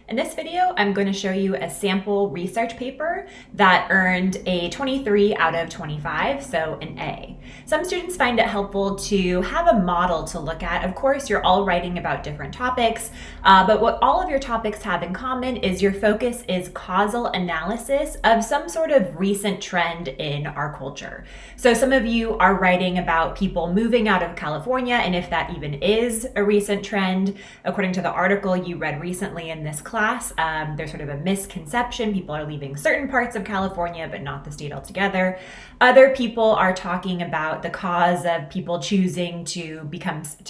In this video, I'm going to show you a sample research paper that earned a 23 out of 25, so an A. Some students find it helpful to have a model to look at. Of course, you're all writing about different topics, but what all of your topics have in common is your focus is causal analysis of some sort of recent trend in our culture. So some of you are writing about people moving out of California and if that even is a recent trend. According to the article you read recently in this class, there's sort of a misconception. People are leaving certain parts of California, but not the state altogether. Other people are talking about the cause of people choosing to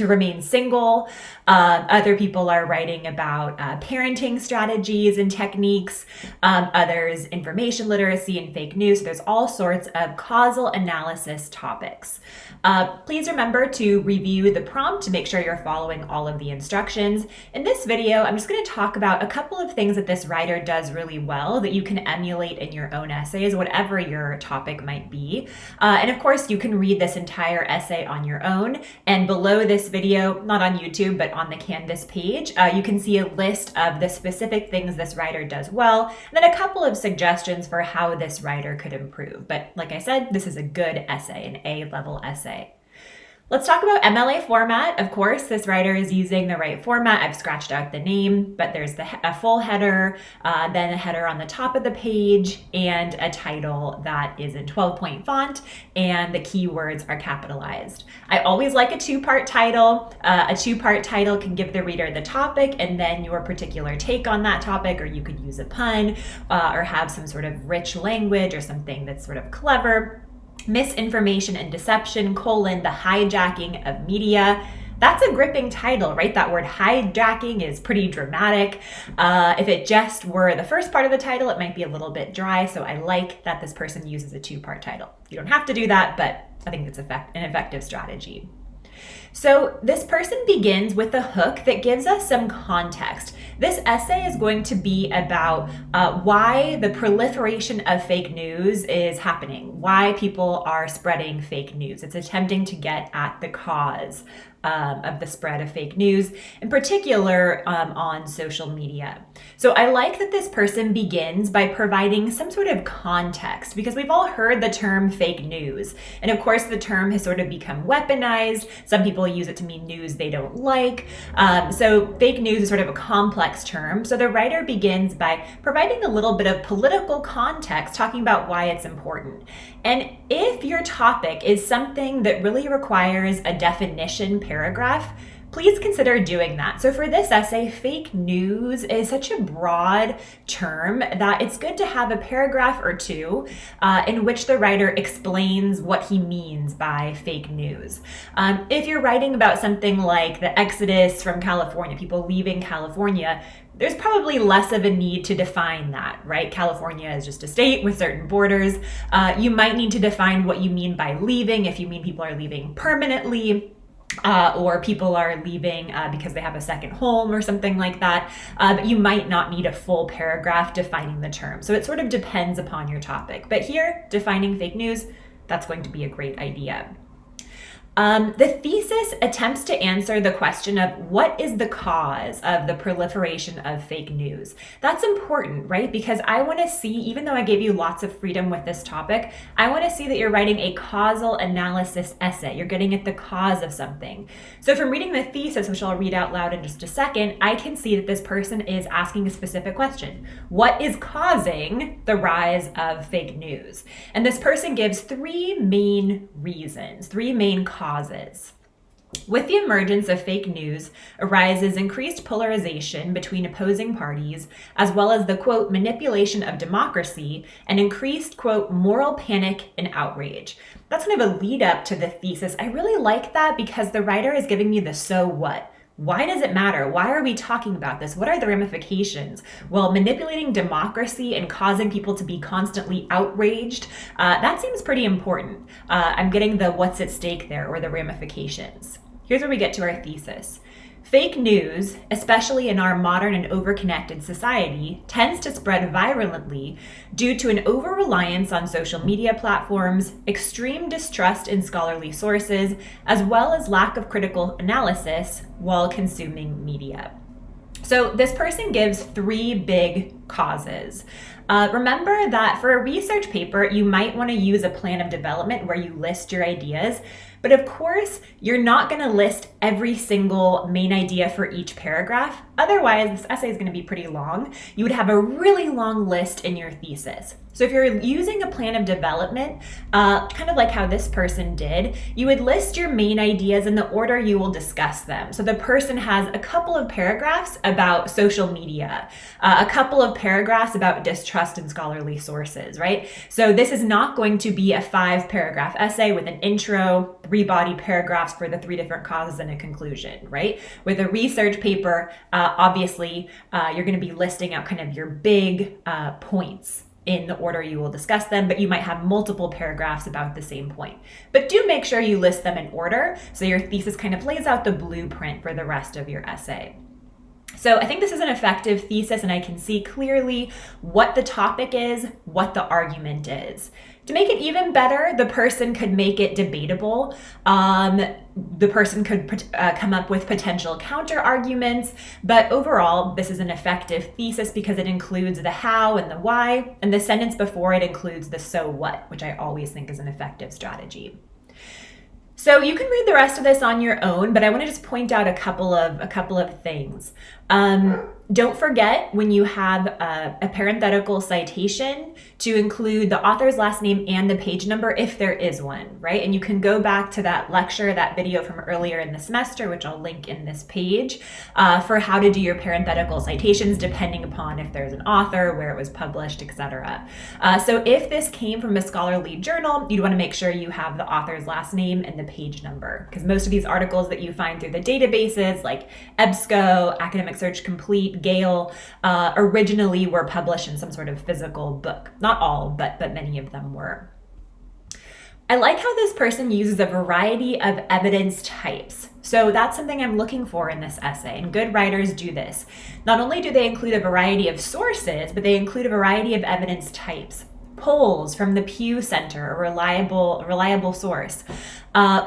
remain single. Other people are writing about parenting strategies and techniques. Others, information literacy and fake news. So there's all sorts of causal analysis topics. Please remember to review the prompt to make sure you're following all of the instructions. In this video, I'm just going to talk about a couple of things that this writer does really well that you can emulate in your own essays, whatever your topic might be. And of course, you can read this entire essay on your own. And below this video, not on YouTube, but on the Canvas page, you can see a list of the specific things this writer does well, and then a couple of suggestions for how this writer could improve. But like I said, this is a good essay, an A-level essay. Let's talk about MLA format. Of course, this writer is using the right format. I've scratched out the name, but there's a full header, then a header on the top of the page, and a title that is in 12-point font, and the keywords are capitalized. I always like a two-part title. A two-part title can give the reader the topic and then your particular take on that topic, or you could use a pun or have some sort of rich language or something that's sort of clever. Misinformation and Deception, the hijacking of media. That's a gripping title, right? That word hijacking is pretty dramatic. If it just were the first part of the title, it might be a little bit dry. So I like that this person uses a two-part title. You don't have to do that, but I think it's an effective strategy. So this person begins with a hook that gives us some context. This essay is going to be about why the proliferation of fake news is happening, why people are spreading fake news. It's attempting to get at the cause of the spread of fake news, in particular on social media. So I like that this person begins by providing some sort of context, because we've all heard the term fake news. And of course, the term has sort of become weaponized. Some people use it to mean news they don't like. So fake news is sort of a complex term. So the writer begins by providing a little bit of political context, talking about why it's important. And if your topic is something that really requires a definition paragraph, please consider doing that. So for this essay, fake news is such a broad term that it's good to have a paragraph or two in which the writer explains what he means by fake news. If you're writing about something like the exodus from California, people leaving California, there's probably less of a need to define that, right? California is just a state with certain borders. You might need to define what you mean by leaving, if you mean people are leaving permanently, or people are leaving because they have a second home or something like that. But you might not need a full paragraph defining the term. So it sort of depends upon your topic. But here, defining fake news, that's going to be a great idea. The thesis attempts to answer the question of what is the cause of the proliferation of fake news. That's important, right? Because I want to see, even though I gave you lots of freedom with this topic, I want to see that you're writing a causal analysis essay. You're getting at the cause of something. So from reading the thesis, which I'll read out loud in just a second, I can see that this person is asking a specific question. What is causing the rise of fake news? And this person gives three main reasons, three main causes. With the emergence of fake news arises increased polarization between opposing parties, as well as the, quote, manipulation of democracy and increased, quote, moral panic and outrage. That's kind of a lead up to the thesis. I really like that because the writer is giving me the so what. Why does it matter? Why are we talking about this? What are the ramifications? Well, manipulating democracy and causing people to be constantly outraged, that seems pretty important. I'm getting the what's at stake there, or the ramifications. Here's where we get to our thesis. Fake news, especially in our modern and overconnected society, tends to spread virulently due to an over-reliance on social media platforms, extreme distrust in scholarly sources, as well as lack of critical analysis while consuming media. So this person gives 3 big causes. Remember that for a research paper, you might want to use a plan of development where you list your ideas. But of course, you're not going to list every single main idea for each paragraph. Otherwise, this essay is going to be pretty long. You would have a really long list in your thesis. So if you're using a plan of development, kind of like how this person did, you would list your main ideas in the order you will discuss them. So the person has a couple of paragraphs about social media, a couple of paragraphs about distrust in scholarly sources, right? So this is not going to be a 5-paragraph essay with an intro, 3 body paragraphs for the 3 different causes and a conclusion, right? With a research paper, obviously, you're going to be listing out kind of your big points in the order you will discuss them, but you might have multiple paragraphs about the same point. But do make sure you list them in order so your thesis kind of lays out the blueprint for the rest of your essay. So I think this is an effective thesis, and I can see clearly what the topic is, what the argument is. To make it even better, the person could make it debatable. The person could come up with potential counter arguments, but overall, this is an effective thesis because it includes the how and the why, and the sentence before it includes the so what, which I always think is an effective strategy. So you can read the rest of this on your own, but I want to just point out a couple of things. Don't forget when you have a parenthetical citation to include the author's last name and the page number if there is one, right? And you can go back to that lecture, that video from earlier in the semester, which I'll link in this page, for how to do your parenthetical citations depending upon if there's an author, where it was published, etc. So if this came from a scholarly journal, you'd want to make sure you have the author's last name and the page number, because most of these articles that you find through the databases like EBSCO, Academic Search Complete, Gale, originally were published in some sort of physical book. Not all, but many of them were. I like how this person uses a variety of evidence types. So that's something I'm looking for in this essay, and good writers do this. Not only do they include a variety of sources, but they include a variety of evidence types. Polls from the Pew Center, a reliable source.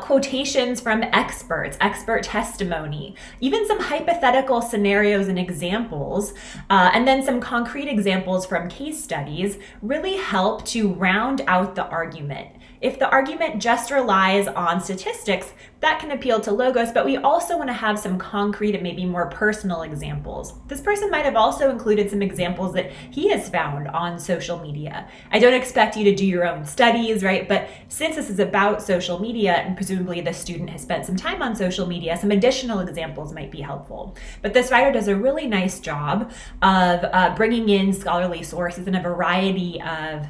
Quotations from experts, expert testimony, even some hypothetical scenarios and examples, and then some concrete examples from case studies really help to round out the argument. If the argument just relies on statistics, that can appeal to logos, but we also want to have some concrete and maybe more personal examples. This person might have also included some examples that he has found on social media. I don't expect you to do your own studies, right? But since this is about social media, and presumably the student has spent some time on social media, some additional examples might be helpful. But this writer does a really nice job of bringing in scholarly sources in a variety of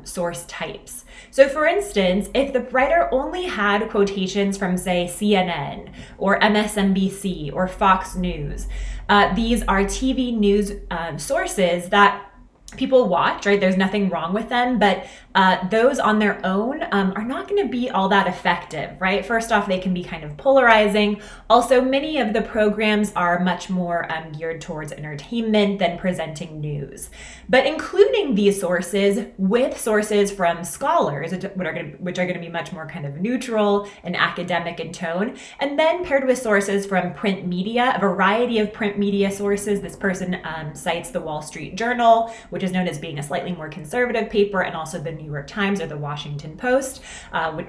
source types. So for instance, if the writer only had quotations from, say, CNN or MSNBC or Fox News, these are TV news sources that people watch, right? There's nothing wrong with them, but those on their own are not going to be all that effective, right? First off, they can be kind of polarizing. Also, many of the programs are much more geared towards entertainment than presenting news. But including these sources with sources from scholars, which are going to be much more kind of neutral and academic in tone, and then paired with sources from print media, a variety of print media sources. This person cites the Wall Street Journal, which is known as being a slightly more conservative paper, and also the New York Times or the Washington Post,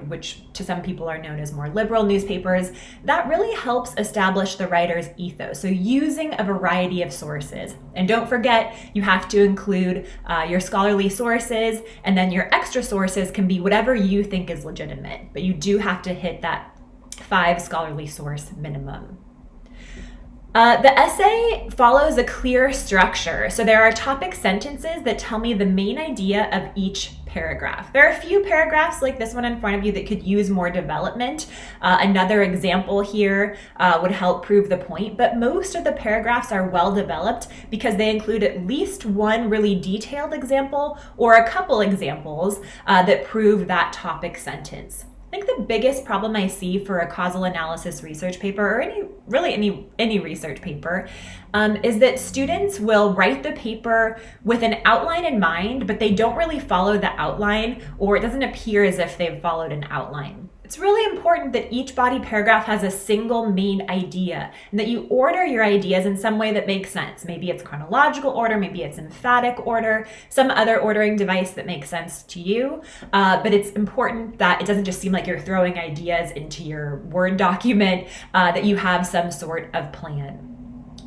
which to some people are known as more liberal newspapers. That really helps establish the writer's ethos. So using a variety of sources. And don't forget, you have to include your scholarly sources, and then your extra sources can be whatever you think is legitimate. But you do have to hit that 5 scholarly source minimum. The essay follows a clear structure. So there are topic sentences that tell me the main idea of each paragraph. There are a few paragraphs like this one in front of you that could use more development. Another example here would help prove the point, but most of the paragraphs are well developed because they include at least one really detailed example or a couple examples that prove that topic sentence. I think the biggest problem I see for a causal analysis research paper, or any research paper, is that students will write the paper with an outline in mind, but they don't really follow the outline, or it doesn't appear as if they've followed an outline. It's really important that each body paragraph has a single main idea and that you order your ideas in some way that makes sense. Maybe it's chronological order, maybe it's emphatic order, some other ordering device that makes sense to you. But it's important that it doesn't just seem like you're throwing ideas into your Word document, that you have some sort of plan.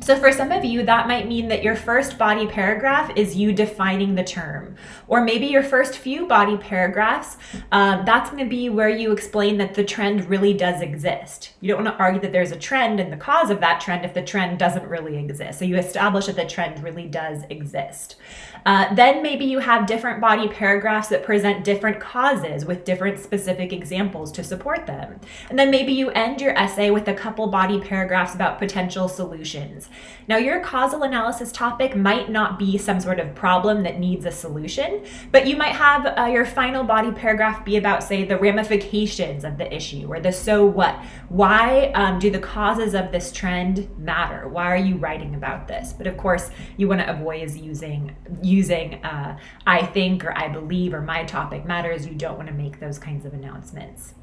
So for some of you, that might mean that your first body paragraph is you defining the term. Or maybe your first few body paragraphs, that's going to be where you explain that the trend really does exist. You don't want to argue that there's a trend and the cause of that trend if the trend doesn't really exist. So you establish that the trend really does exist. Then maybe you have different body paragraphs that present different causes with different specific examples to support them. And then maybe you end your essay with a couple body paragraphs about potential solutions. Now, your causal analysis topic might not be some sort of problem that needs a solution, but you might have your final body paragraph be about, say, the ramifications of the issue or the so what. Why do the causes of this trend matter? Why are you writing about this? But of course, you want to avoid using I think or I believe or my topic matters. You don't want to make those kinds of announcements.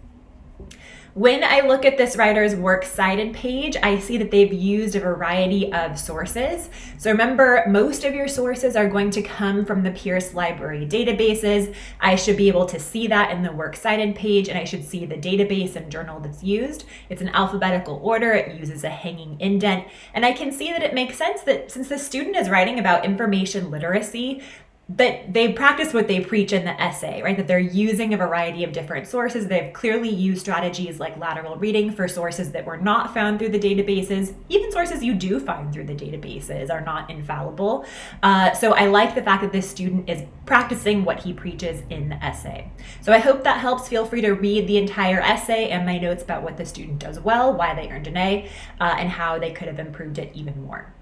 When I look at this writer's works cited page, I see that they've used a variety of sources. So remember, most of your sources are going to come from the Pierce Library databases. I should be able to see that in the works cited page, and I should see the database and journal that's used. It's in alphabetical order. It uses a hanging indent. And I can see that it makes sense that since the student is writing about information literacy, that they practice what they preach in the essay, right? That they're using a variety of different sources. They've clearly used strategies like lateral reading for sources that were not found through the databases. Even sources you do find through the databases are not infallible. So I like the fact that this student is practicing what he preaches in the essay. So I hope that helps. Feel free to read the entire essay and my notes about what the student does well, why they earned an A, and how they could have improved it even more.